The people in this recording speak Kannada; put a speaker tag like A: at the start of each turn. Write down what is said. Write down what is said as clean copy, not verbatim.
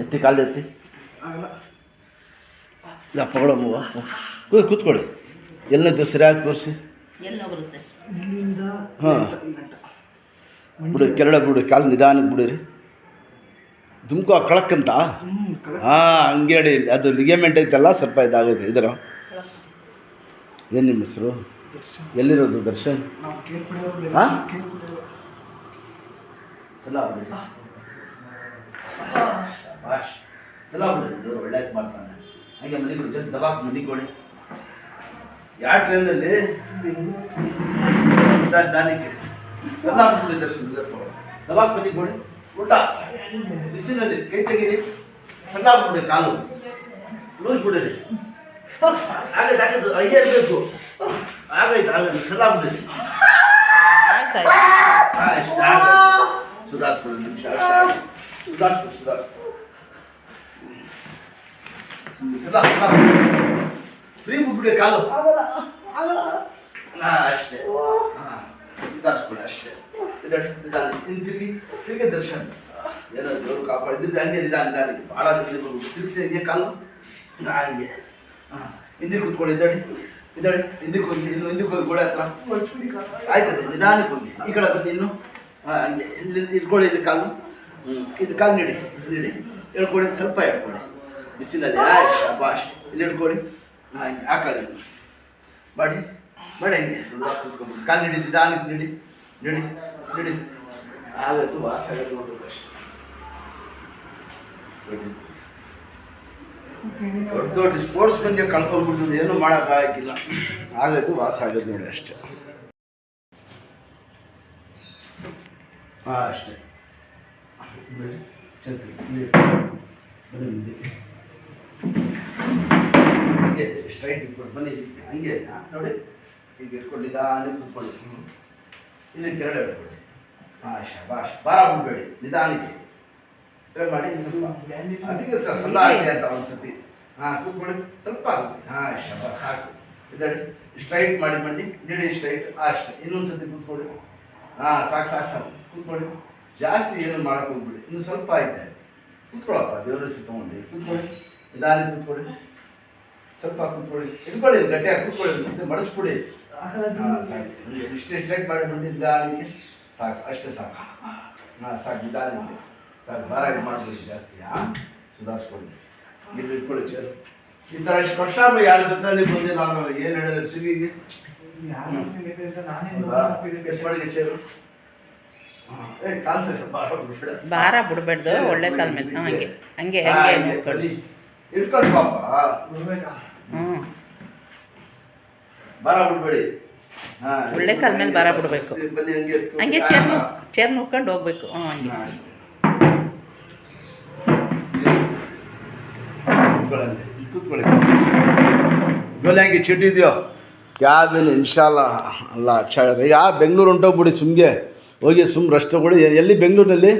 A: ಎತ್ತಿ ಕಾಲು ಎತ್ತಿ ಪಗಳಮ್ಮ ಕೂತ್ಕೊಳ್ಳಿ. ಎಲ್ಲೈತೆ ಸರಿಯಾಗಿ ತೋರಿಸಿ. ಹಾಂ ಬಿಡಿ, ಕೆರಳೆ ಬಿಡಿ, ಕಾಲು ನಿಧಾನಕ್ಕೆ ಬಿಡಿರಿ. ದುಮ್ಕೋ ಕಳಕ್ಕಂತ. ಹಾಂ ಹಂಗೆ ಹೇಳಿ, ಅದು ಲಿಗಮೆಂಟ್ ಐತಲ್ಲ ಸ್ವಲ್ಪ ಇದಾಗುತ್ತೆ. ಇದರ ಏನು ನಿಮ್ಮ ಹೆಸರು? ಎಲ್ಲಿರೋದು ದರ್ಶನ್? ಹಾಂ ಸಲಾ ಬಿಡಿ, ಬಾಷ್ ಸಲಾ ಬಿಡಿ. ದೇವ್ರು ಒಳ್ಳೆಯದು ಮಾಡ್ತಾನೆ. ಹಾಗೆ ಮದಿಗಳು ಜೊತೆ ದಬಾಕ್ ಮದಿಕೊಡಿ. ಯಾವ ಟ್ರೈನಲ್ಲಿ ದಾನಿಕೆ ಸಲಾ ಬಿಡಿ. ದರ್ಶನ್ ದಬಾಕ್ ಮದಿಕೊಡಿ. ಊಟ ಬಿಸಿನಲ್ಲಿ ಕೈ ತೆಗೀರಿ. ಸಲಾ ಬಿಡಿ, ಕಾಲು ಲೂಸ್ ಬಿಡಿರಿ. ಆಗೈತೆ ಆಗೈತು, ಐಡಿಯಾ ಇರಬೇಕು. ಆಗೈತೆ ಆಗೈತೆ, ಸಲಾ ಬಿಡಿ. ಸುಧಾರಿಸ್ಬಿಡಿ, ನಿಮಿಷ ಸುಧಾರಿಸ್ಬಿಡಿ. ಫ್ರೀ ಬಿಟ್ಬಿಡಿ ಕಾಲು. ಅಷ್ಟೇ, ಸುಧಾರಿಸ್ಬಿಡಿ ಅಷ್ಟೇ. ನಿಧಾನ ತಿರುಗಿ ತಿರುಗಿ ದರ್ಶನ್. ಏನೋ ದೇವರು ಕಾಪಾಡಿದ್ದು ಹಂಗೆ ನಿಧಾನ ನಿಧಾನ. ಭಾಳ ತಿರುಗಿಸಿ ಹಂಗೆ ಕಾಲು ಹಂಗೆ. ಹಾಂ ಹಿಂದಿಗೆ ಕೂತ್ಕೊಳ್ಳಿ. ಇದ್ದಾಡಿ ಇದ್ದಾಡಿ, ಹಿಂದಕ್ಕೆ ಹೋಗಿ. ಇನ್ನು ಹಿಂದಕ್ಕೆ ಹೋಗಿ ಗೋಡೆ ಹತ್ರ ಆಯ್ತದೆ. ನಿಧಾನಕ್ಕೆ ಹೋಗಿ. ಈ ಕಡೆ ಬನ್ನಿ. ಇನ್ನು ಹಾಂ ಹಂಗೆ ಇಲ್ಲಿ ಇಟ್ಕೊಳ್ಳಿ. ಇಲ್ಲಿ ಕಾಲು. ಇದು ಕಾಲು ನೀಡಿ ನೀಡಿ ಹೇಳ್ಕೊಡಿ. ಸ್ವಲ್ಪ ಹೇಳ್ಕೊಡಿ ಬಿಸಿಲಲ್ಲಿ. ಶಾಬಾಷ್. ಇಲ್ಲಿ ಹಿಡ್ಕೊಳ್ಳಿ. ಹಾಂ ಹಿಂಗೆ ಹಾಕಾಗಿ ಮಾಡಿ ಮಾಡಿ ಹಂಗೆ ಕೂತ್ಕೊಂಡು ಕಾಲು ನೀಡಿ. ನಿಧಾನಕ್ಕೆ ನೀಡಿ ನೀಡಿ ನೀಡಿ. ಆಗೋದು ವಾಸ ಆಗೋದು ನೋಡ್ಬೇಕು ಅಷ್ಟೇ. ದೊಡ್ಡ ದೊಡ್ಡ ಸ್ಪೋರ್ಟ್ಸ್ ಮಂದಿ ಕಳ್ಕೊಂಡ್ಬಿಡ್ತದೆ. ಏನೂ ಮಾಡೋಕ್ಕಾಗಿಲ್ಲ. ಆಗೋದು ವಾಸ ಆಗೋದು ನೋಡಿ ಅಷ್ಟೇ. ಹಾಂ ಅಷ್ಟೇ. ಹಂಗೆ ಸ್ಟ್ರೈಟ್ ಇಟ್ಕೊಂಡು ಬನ್ನಿ. ಹಂಗೆ ನೋಡಿ, ಈಗ ಇಟ್ಕೊಂಡು ನಿಧಾನ ಕೂತ್ಕೊಳ್ಳಿ. ಇಲ್ಲಿ ಕೆರಡೆ ಇಟ್ಕೊಳ್ಳಿ. ಹಾಂ ಶಾಬಾಷ್. ಭಾರ ಬಿಡಬೇಡಿ, ನಿಧಾನಿಗೆ ಟ್ರೈ ಮಾಡಿ. ಸ್ವಲ್ಪ ಅದಕ್ಕೆ ಸರ್ ಸಣ್ಣ ಆಗಿದೆ ಅಂತ ಒಂದ್ಸತಿ. ಹಾಂ ಕೂತ್ಕೊಳ್ಳಿ. ಸ್ವಲ್ಪ ಆಗುತ್ತೆ. ಹಾಂ ಶಾಬಾಷ್, ಸಾಕು. ಇದ್ದಾಡಿ ಸ್ಟ್ರೈಟ್ ಮಾಡಿ ಬನ್ನಿ. ನೀಡಿ ಸ್ಟ್ರೈಟ್. ಅಷ್ಟೇ. ಇನ್ನೊಂದು ಸತಿ ಕೂತ್ಕೊಳ್ಳಿ. ಹಾಂ ಸಾಕು ಸಾಕು ಸಾಕು. ಕೂತ್ಕೊಳ್ಳಿ. ಜಾಸ್ತಿ ಏನು ಮಾಡೋಕ್ಕೆ ಹೋಗ್ಬಿಡಿ. ಇನ್ನು ಸ್ವಲ್ಪ ಐತೆ. ಕೂತ್ಕೊಳ್ಳಪ್ಪ, ದೇವರ ತೊಗೊಂಡು ಕೂತ್ಕೊಳ್ಳಿ. ನಿಧಾನ ಕೂತ್ಕೊಳ್ಳಿ. ಸ್ವಲ್ಪ ಕೂತ್ಕೊಳ್ಳಿ. ಇಟ್ಕೊಳ್ಳಿ, ಗಟ್ಟಿಯಾಗಿ ಕೂತ್ಕೊಳ್ಳಿ. ಸಿದ್ಧ ಮಡಿಸ್ಬಿಡಿ. ಹಾಂ ಸಾಕು. ಇಷ್ಟೇ ಸ್ಟ್ರೈಟ್ ಮಾಡಿ ಬಂದು ನಿಧಾನಕ್ಕೆ. ಸಾಕು, ಅಷ್ಟೇ ಸಾಕು. ಹಾಂ ಸಾಕು, ನಿಧಾನಕ್ಕೆ ಸಾಕು. ಭಾರ ಇದು ಮಾಡಬೇಡಿ ಜಾಸ್ತಿ. ಹಾಂ ಸುಧಾರಿಸ್ಕೊಳ್ಳಿ. ಇಲ್ಲಿ ಇಟ್ಕೊಳ್ಳಿ ಚೇರು. ಈ ಥರ ಇಷ್ಟು ಕಷ್ಟ ಯಾರ ಜೊತೆಯಲ್ಲಿ ಬಂದು ನಾನು ಏನು ಹೇಳಿದ್ರೆ ತಿರುಗಿಗೆ ಎಷ್ಟು ಮಾಡಿಗೆ ಚೇರು.
B: ಭಾರ ಬಿಡ್ಬೇಡ್ದು. ಒಳ್ಳೆ ಕಾಲ ಮೇಲೆ ಹಂಗೆ ಹಂಗೆ ಹಂಗೆ
A: ಇಟ್ಕೊಂಡು ಪಾಪ. ಭಾರ ಬಿಡ್ಬೇಡಿ.
B: ಒಳ್ಳೆ ಕಾಲ ಮೇಲೆ ಭಾರ ಬಿಡಬೇಕು. ಹಂಗೆ ಚೇರ್ ನೋಡ್ಕೊಂಡು ಹೋಗ್ಬೇಕು. ಹಂಗೆ
A: ಕೂತ್ಕೊಳ್ಳಿ. ಗೋಲೆ ಹಂಗೆ ಚಿಟ್ಟಿದ್ಯೋ ಕ್ಯಾಬಿನ್ ಇನ್ಶಾಲ್ಲ ಅಲ್ಲ. ಅಚ್ಚ. ಈಗ ಬೆಂಗಳೂರು ಹೊಂಟೋಗ್ಬಿಡಿ. ಸುಮ್ಗೆ ಹೋಗಿ ರೆಸ್ಟ್ ತಗೊಳ್ಳಿ. ಎಲ್ಲಿ ಬೆಂಗಳೂರಿನಲ್ಲಿ?